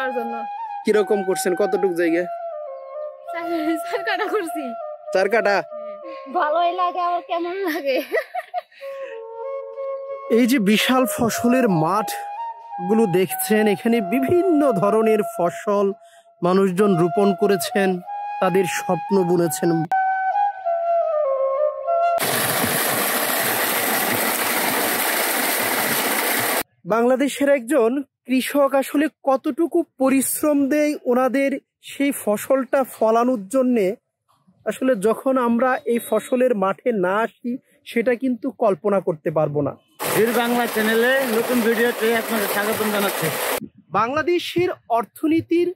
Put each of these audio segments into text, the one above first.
করার জন্য। কিরকম করছেন, কতটুক জায়গা? 4 কাটা করছি। 4 কাটা? ভালোই লাগে, আবার কেমন লাগে। এই যে বিশাল ফসলের মাঠ গুলো দেখছেন, এখানে বিভিন্ন ধরনের ফসল মানুষজন রোপণ করেছেন, তাদের স্বপ্ন বুনেছেন। বাংলাদেশের একজন কৃষক আসলে কতটুকু পরিশ্রম দেয় ওনাদের সেই ফসলটা ফলানোর জন্যে, আসলে যখন আমরা এই ফসলের মাঠে না আসি সেটা কিন্তু কল্পনা করতে পারবো না। বাংলা চ্যানেলে নতুন ভিডিওতে আপনাদের স্বাগত জানাচ্ছি। বাংলাদেশের অর্থনীতির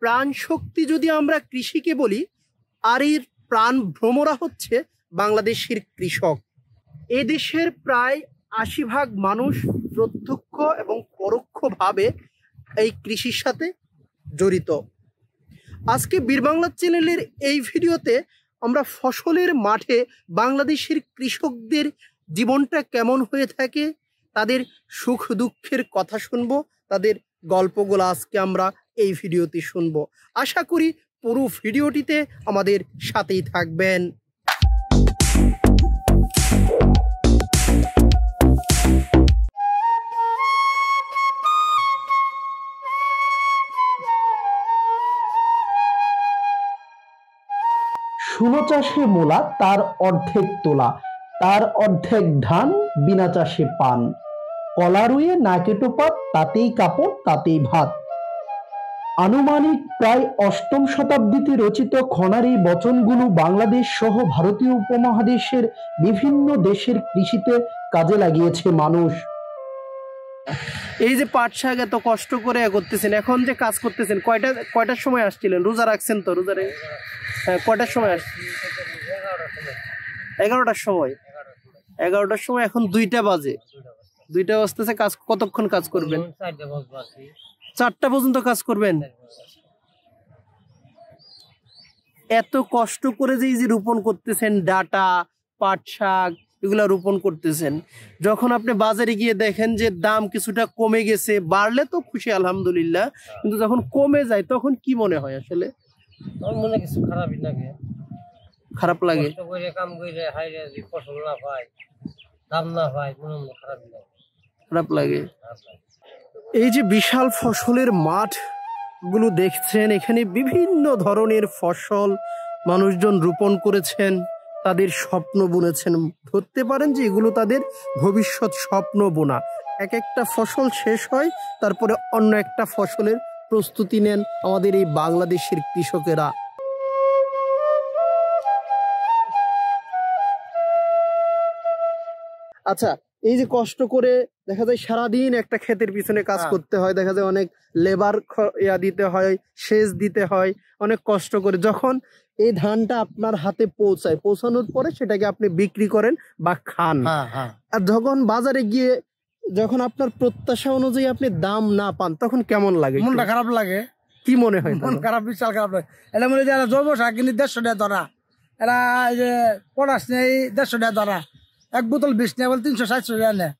প্রাণ শক্তি যদি আমরা কৃষিকে বলি, আর এর প্রাণ ভ্রমরা হচ্ছে বাংলাদেশের কৃষক। এ দেশের প্রায় ৮০% মানুষ প্রত্যক্ষ এবং পরোক্ষভাবে এই কৃষির সাথে জড়িত। আজকে বীরবাংলা চ্যানেলের এই ভিডিওতে আমরা ফসলের মাঠে বাংলাদেশের কৃষকদের জীবনটা কেমন হয়ে থাকে, তাদের সুখ দুঃখের কথা শুনবো, তাদের গল্পগুলো আজকে আমরা এই ভিডিওতে শুনবো। আশা করি পুরো ভিডিওটিতে আমাদের সাথেই থাকবেন। ষোলো চাষে মোলা, তার অর্ধেক তোলা, তার অর্ধেক ধান, বিনা চাষে পান, কলা রুয়ে নাকে টোপা, তাতেই কাপড় তাতেই ভাত। আনুমানিক প্রায় ৮ম শতাব্দীতে রচিত খনার এই বচনগুলো বাংলাদেশ সহ ভারতীয় উপমহাদেশের বিভিন্ন দেশের কৃষিতে কাজে লাগিয়েছে মানুষ। এই যে পাট শাক এত কষ্ট করে করতেছেন, এখন যে কাজ করতেছেন, কয়টার সময় আসছিলেন? রোজা রাখছেন তো? রোজারে কয়টার সময় আসছেন? 11টার সময়। 11টার সময়, এখন 2টা বাজে। 2টা বাজতেছে। কাজ কতক্ষণ কাজ করবেন? 4টা পর্যন্ত কাজ করবেন। এত কষ্ট করে যে রোপণ করতেছেন, ডাটা, পাট শাক এগুলা রোপণ করতেছেন, যখন আপনি বাজারে গিয়ে দেখেন যে দাম কিছুটা কমে গেছে, বাড়লে তো খুশি আলহামদুলিল্লাহ, কিন্তু যখন কমে যায় তখন কি মনে হয়? আসলে মনে কিছু খারাপই লাগে, খারাপ লাগে। কাম করে হাইরে ফসল না পাই, দাম না পাই, মনে খারাপই লাগে, খারাপ লাগে। এই যে বিশাল ফসলের মাঠ গুলো দেখছেন, এখানে বিভিন্ন ধরনের ফসল মানুষজন রোপণ করেছেন, তাদের স্বপ্ন বুনেছেন। ধরতে পারেন যে এগুলো তাদের ভবিষ্যৎ স্বপ্ন বোনা। এক একটা ফসল শেষ হয়, তারপরে অন্য একটা ফসলের প্রস্তুতি নেন আমাদের এই বাংলাদেশের কৃষকেরা। আচ্ছা, এই যে কষ্ট করে দেখা যায় সারাদিন একটা ক্ষেতের পিছনে কাজ করতে হয়, দেখা যায় অনেক লেবার দিতে হয়, সেচ দিতে হয়, অনেক কষ্ট করে যখন এই ধানটা আপনার হাতে পৌঁছায়, পৌঁছানোর পরে সেটাকে আপনি বিক্রি করেন বা খান, আর যখন বাজারে গিয়ে যখন আপনার প্রত্যাশা অনুযায়ী আপনি দাম না পান, তখন কেমন লাগে? মনটা খারাপ লাগে। কি মনে হয়? মন খারাপ, বিশাল খারাপ লাগে। এরা মনে হয় জৈব সার কিনে 150 টাকা ধরা, এরা যে পটাশ নেই 150 টাকা ধরা, এক বোতল 20 নেই বলে 360 টাকা নেয়।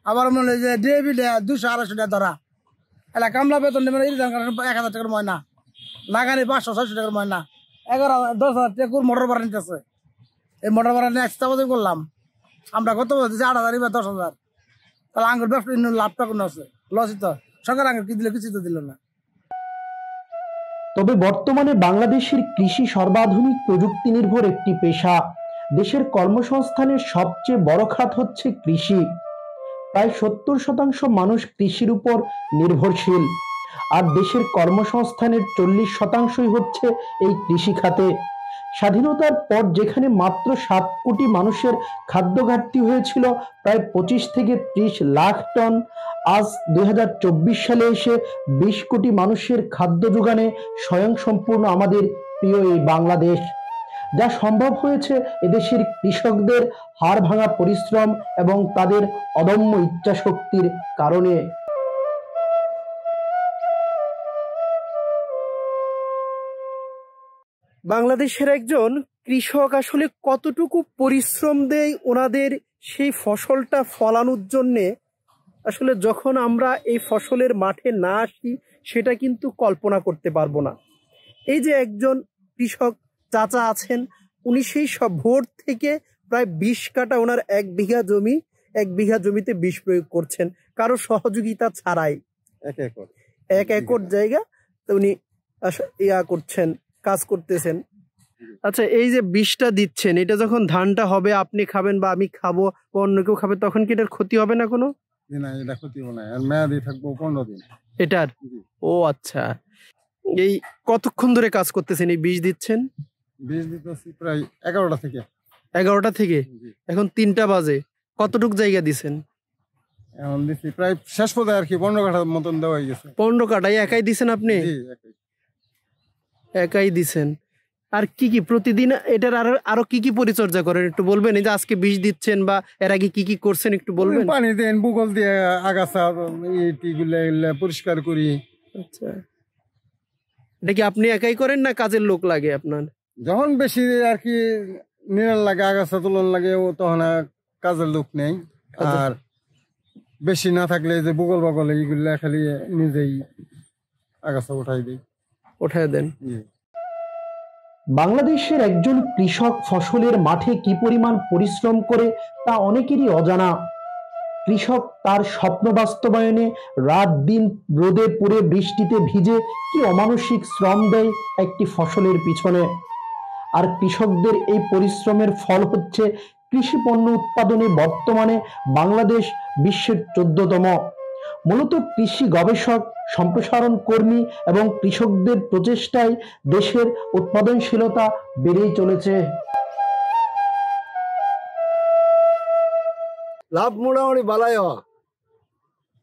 আবার মনে হয় যে ডিএবি 200-250 টাকা ধরা, এরা কামলা বেতন নেবে 1000 টাকার ময়না, লাগানি 500-600 টাকার ময়না, 11-10,000 টাকা মোটর ভাড়া নিতেছে। এই মোটর ভাড়া নিয়ে একশো করলাম আমরা, কত বলতেছি 8,000 বা 10,000। তাহলে আঙ্গুর ব্যবসা লাভটা কোনো আছে? লসই তো। সরকার আঙ্গুর কি দিল? কিছু তো দিল না। তবে বর্তমানে বাংলাদেশের কৃষি সর্বাধুনিক প্রযুক্তি নির্ভর একটি পেশা। দেশের কর্মসংস্থানের সবচেয়ে বড় খাত হচ্ছে কৃষি। প্রায় 70% মানুষ কৃষির উপর নির্ভরশীল, আর দেশের কর্মসংস্থানের 40%ই হচ্ছে এই কৃষি খাতে। স্বাধীনতার পর যেখানে মাত্র 7 কোটি মানুষের খাদ্য ঘাটতি হয়েছিল প্রায় 25 থেকে 30 লাখ টন, আজ 2024 সালে এসে 20 কোটি মানুষের খাদ্য যোগানে স্বয়ংসম্পূর্ণ আমাদের প্রিয় এই বাংলাদেশ। যা সম্ভব হয়েছে এদেশের কৃষকদের হাড় ভাঙা পরিশ্রম এবং তাদের অদম্য ইচ্ছাশক্তির কারণে। বাংলাদেশের একজন কৃষক আসলে কতটুকু পরিশ্রম দেয় ওনাদের সেই ফসলটা ফলানোর জন্যে, আসলে যখন আমরা এই ফসলের মাঠে না আসি সেটা কিন্তু কল্পনা করতে পারবো না। এই যে একজন কৃষক চাচা আছেন, উনি সেই সব ভোর থেকে প্রায় 20 কাঠা ওনার 1 বিঘা জমিতে বিষ প্রয়োগ করছেন কারো সহযোগিতা ছাড়াই। 1 একর জায়গা তো উনি করছেন, কাজ করতেছেন। আচ্ছা, এই যে বিষটা দিচ্ছেন, এটা যখন ধানটা হবে, আপনি খাবেন বা আমি খাবো বা অন্য কেউ খাবে, তখন কি এটার ক্ষতি হবে না কোনো? না, এটা ক্ষতি হবে না, আর মেয়াদি থাকবো 15 দিন এটার। ও আচ্ছা, এই কতক্ষণ ধরে কাজ করতেছেন, এই বিষ দিচ্ছেন? বীজ দিতেছি প্রায় 11টা থেকে। 11টা থেকে এখন 3টা বাজে। কতটুক জায়গা দিছেন? এখন দিচ্ছি প্রায় শেষ পর্যায়ে আর কি 15 কাঠার মতন দেওয়া হয়ে গেছে। 15 কাঠায় একাই দিছেন আপনি? একাই দিছেন। আর কি কি প্রতিদিন এটার আরো কি কি পরিচর্যা করেন একটু বলবেন? এই যে আজকে বিষ দিচ্ছেন বা এর আগে কি কি করছেন একটু বলবেন? পানি দেন, বুকল দিয়ে আগাছা এগুলা পরিষ্কার করি। আচ্ছা, এটা কি আপনি একাই করেন না কাজের লোক লাগে আপনার? যখন বেশি আর কি নিরাল লাগে, আগাছা তুলন লাগে, ও তখন আর কাজের লোক নেই। আর বেশি না থাকলে যে বুকল বগল এইগুলা খালি নিজেই আগাছা উঠাই দেন। বাংলাদেশের একজন কৃষক ফসলের মাঠে কি পরিমাণ পরিশ্রম করে তা অনেকেরই অজানা। কৃষক তার স্বপ্ন বাস্তবায়নে রাত দিন রোদে পুড়ে বৃষ্টিতে ভিজে কি অমানসিক শ্রম দেয় একটি ফসলের পিছনে। আর কৃষকদের এই পরিশ্রমের ফল হচ্ছে কৃষি পণ্য উৎপাদনে বর্তমানে বাংলাদেশ বিশ্বের 14তম। মূলত কৃষি গবেষক, সম্প্রসারণ কর্মী এবং কৃষকদের প্রচেষ্টায় দেশের উৎপাদনশীলতা বেড়েই চলেছে। লাভ মোটামুটি ভালাই হয়।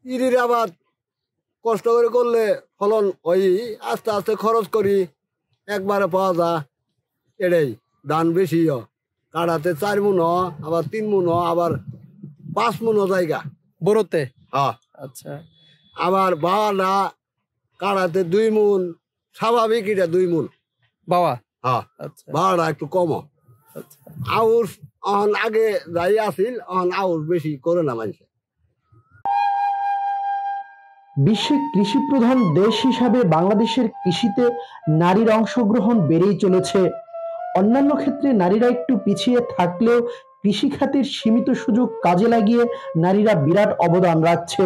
ইরির আবাদ কষ্ট করে করলে ফলন ওই আস্তে আস্তে খরচ করি একবারে পাওয়া যায়। এটাই ধান বেশি হয়, কাটাতে 4 মণ, আবার 3 মণ, আবার 5 মণ জায়গা বড়তে। হ্যাঁ, আচ্ছা, আবার বাবাটা কাটাতে 2 মণ, স্বাভাবিক এটা 2 মণ বাবা। হ্যাঁ, আচ্ছা, বাবাটা একটু কম। আচ্ছা, আউশ অন আগে যাই আসিল, অন আউশ বেশি করে না মানুষ। বিশ্বের কৃষি প্রধান দেশ হিসাবে বাংলাদেশের কৃষিতে নারীর অংশগ্রহণ বেড়েই চলেছে। অন্যান্য ক্ষেত্রে নারীরা একটু পিছিয়ে থাকলেও কৃষি খাতের সীমিত সুযোগ কাজে লাগিয়ে নারীরা বিরাট অবদান রাখছে।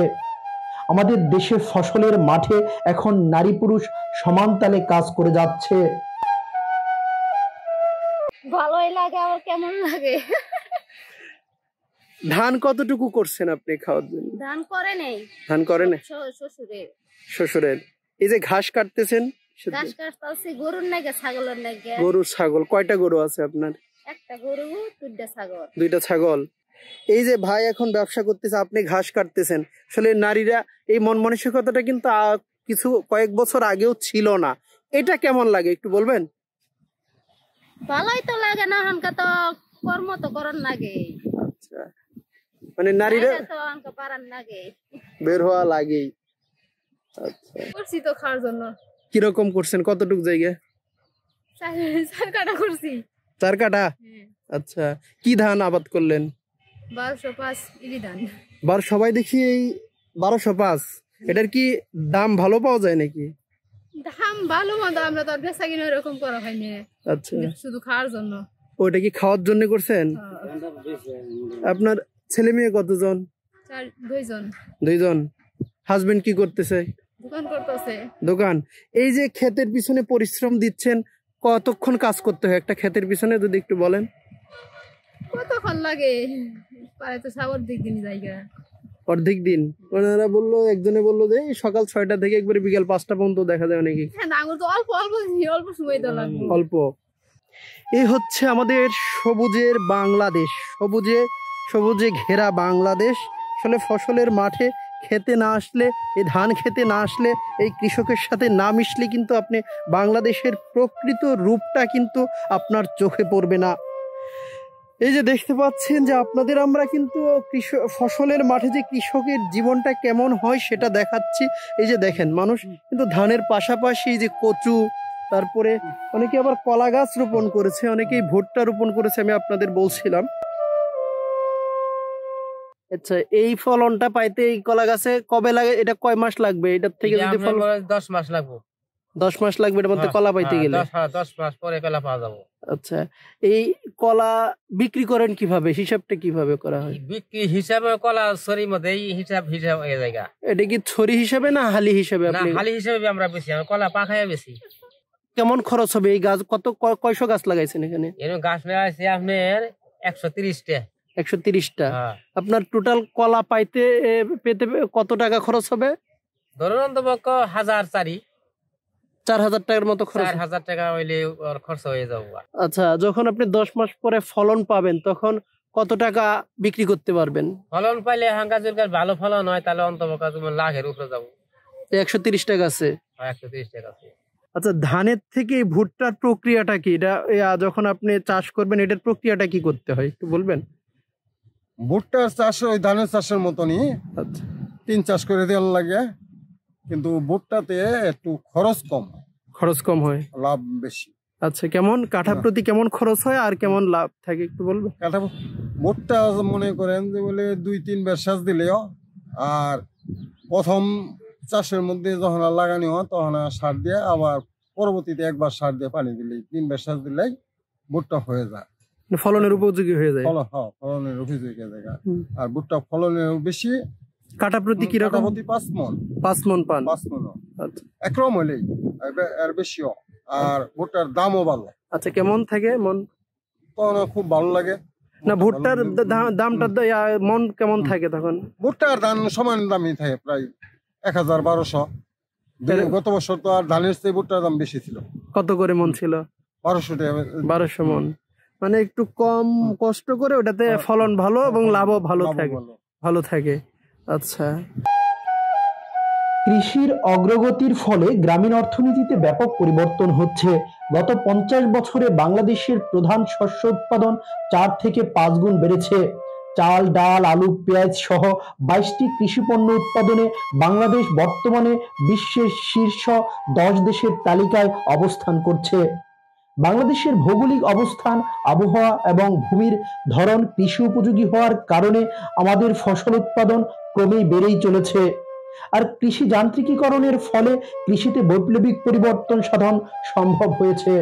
আমাদের দেশে ফসলের মাঠে এখন নারী পুরুষ সমান তালে কাজ করে যাচ্ছে। ভালোই লাগে আবার কেমন লাগে। ধান কতটুকু করছেন আপনি খাওয়ার জন্য? ধান করে নেই, ধান করে না শ্বশুরের। শ্বশুরের। এই যে ঘাস কাটতেছেন, ঘাস কাটতেছি গরুর নাকি ছাগলের নাকি? গরু ছাগল। কয়টা গরু আছে আপনার? একটা গরু, 2টা ছাগল। 2টা ছাগল। এই যে ভাই এখন ব্যবসা করতেছে, আপনি ঘাস কাটতেছেন, আসলে নারীরা এই মন মানসিকতাটা কিন্তু কিছু কয়েক বছর আগেও ছিল না। এটা কেমন লাগে একটু বলবেন? ভালোই তো লাগে না, হানকা তো কর্ম তো করার লাগে। আচ্ছা, মানে নারীরা তো হানকা পারার লাগে, বের হওয়া লাগেই। আচ্ছা, করছি তো খাওয়ার জন্য। কিরকম করছেন, কতটুকু জায়গা? 4 কাঠা করছি। 4 কাঠা? আচ্ছা, কি ধান আবাদ করলেন? 1205 ইরি ধান। সবাই দেখি এই 1205। এটার কি দাম ভালো পাওয়া যায় নাকি? দাম ভালো মতো, আমরা তো বেচা কিনা এরকম করা হয়নি। আচ্ছা, শুধু খাওয়ার জন্য। ওইটা কি খাওয়ার জন্য করছেন? আপনার ছেলে মেয়ে কতজন? 2 জন। 2 জন। হাজবেন্ড কি করতেছে? দোকান করতেছে। দোকান। এই যে ক্ষেতের পিছনে পরিশ্রম দিচ্ছেন, কতক্ষণ কাজ করতে হয় একটা ক্ষেতের পিছনে যদি একটু বলেন? কতক্ষণ লাগে? পারে তো সাবর দিক দিন জায়গা। অর্ধেক দিন। ওনারা বললো, একজনে বললো যে সকাল 6টা থেকে একবারে বিকাল 5টা পর্যন্ত দেখা যায় নাকি? হ্যাঁ, আঙুর তো অল্প অল্প অল্প সময় তো লাগবে। অল্প। এই হচ্ছে আমাদের সবুজের বাংলাদেশ, সবুজে ঘেরা বাংলাদেশ। আসলে ফসলের মাঠে খেতে না আসলে, এই ধান খেতে না আসলে, এই কৃষকের সাথে না মিশলে কিন্তু আপনি বাংলাদেশের প্রকৃত রূপটা কিন্তু আপনার চোখে পড়বে না। এই যে দেখতে পাচ্ছেন যে আপনাদের আমরা কিন্তু ফসলের মাঠে যে কৃষকের জীবনটা কেমন হয় সেটা দেখাচ্ছি। এই যে দেখেন, মানুষ কিন্তু ধানের পাশাপাশি যে কচু, তারপরে অনেকে আবার কলা গাছ রোপণ করেছে, অনেকেই ভুট্টা রোপণ করেছে। আমি আপনাদের বলছিলাম আচ্ছা, এই ফলনটা পাইতে এই কলা গাছে কবে লাগে, এটা কয় মাস লাগবে এটার থেকে যদি ফল? 10 মাস লাগবে। 10 মাস লাগবে এর মধ্যে কলা পাইতে গেলে? 10 মাস পরে কলা পাওয়া যাবে। আচ্ছা, এই কলা বিক্রি করেন কিভাবে, হিসাবটা কিভাবে করা হয়? বিক্রি হিসাবে কলা ছড়ির মধ্যে হিসাব হয়ে যায়। এটা কি ছড়ি হিসাবে না হালি হিসাবে? না, হালি হিসাবে আমরা বেশি, কলা পাকায় বেশি। কেমন খরচ হবে এই গাছ? কয়শো গাছ লাগাইছেন এখানে? এরকম গাছ লাগাইছে আপনার 130টা। 130টা। আপনার টোটাল কলা পেতে কত টাকা খরচ হবে? ধরুন অন্তপক্ষ 4,000 টাকার মতো খরচ। 4,000 টাকা হইলে খরচ হয়ে যাবো। আচ্ছা, যখন আপনি 10 মাস পরে ফলন পাবেন তখন কত টাকা বিক্রি করতে পারবেন? ফলন পাইলে ভালো ফলন হয় তাহলে অন্তপক্ষ তোমার লাখের উপরে যাবো। 130 টাকা আছে। 130 টাকা আছে। আচ্ছা, ধানের থেকে ভুট্টার প্রক্রিয়াটা কি? এটা যখন আপনি চাষ করবেন এটার প্রক্রিয়াটা কি করতে হয় একটু বলবেন? ভুট্টার চাষ ওই ধানের চাষের মতনই। আচ্ছা, 3 চাষ করে দেওয়ার লাগে, কিন্তু ভুট্টাতে একটু খরচ কম হয়, লাভ বেশি। আচ্ছা, কেমন কাঠা প্রতি কেমন খরচ হয় আর কেমন লাভ থাকে একটু বলবেন? কাঠা ভুট্টা মনে করেন যে বলে 2-3 বার সেচ দিলেও, আর প্রথম চাষের মধ্যে যখন লাগানি হয় তখন সার দিয়ে, আবার পরবর্তীতে একবার সার দিয়ে পানি দিলেই, 3 বার সেচ দিলেই ভুট্টা হয়ে যায়, ফলনের উপযোগী হয়ে যায়। ফলনের উপযোগী হয়ে যায়। আর ভুট্টা ফলনের বেশি। কাঠা প্রতি কিরকম? 5 মণ। 5 মণ পান? 5 মণ। আচ্ছা, একরকম হলেই, এর বেশিও। আর ভুট্টার দামও ভালো। আচ্ছা, কেমন থাকে মন? তখন খুব ভালো লাগে। না, ভুট্টার দামটা মন কেমন থাকে তখন? ভুট্টার ধান সমান দামই থাকে, প্রায় 1,000-1,200। গত বছর তো আর ধানের চেয়ে ভুট্টার দাম বেশি ছিল। কত করে মন ছিল? 1200 টাকা। 1200 মন, মানে একটু কম কষ্ট করে ওটাতে ফলন ভালো এবং লাভও ভালো থাকে। আচ্ছা, কৃষির অগ্রগতির ফলে গ্রামীণ অর্থনীতিতে ব্যাপক পরিবর্তন হচ্ছে। গত 50 বছরে বাংলাদেশের প্রধান শস্য উৎপাদন 4 থেকে 5 গুণ বেড়েছে। চাল, ডাল, আলু, পেঁয়াজ সহ 22টি কৃষি পণ্য উৎপাদনে বাংলাদেশ বর্তমানে বিশ্বের শীর্ষ 10 দেশের তালিকায় অবস্থান করছে। বাংলাদেশের ভৌগোলিক অবস্থান, আবহাওয়া এবং ভূমির ধরন কৃষি উপযোগী হওয়ার কারণে আমাদের ফসল উৎপাদন ক্রমেই বেড়েই চলেছে। আর কৃষি যান্ত্রিকীকরণের ফলে কৃষিতে বৈপ্লবিক পরিবর্তন সাধন সম্ভব হয়েছে।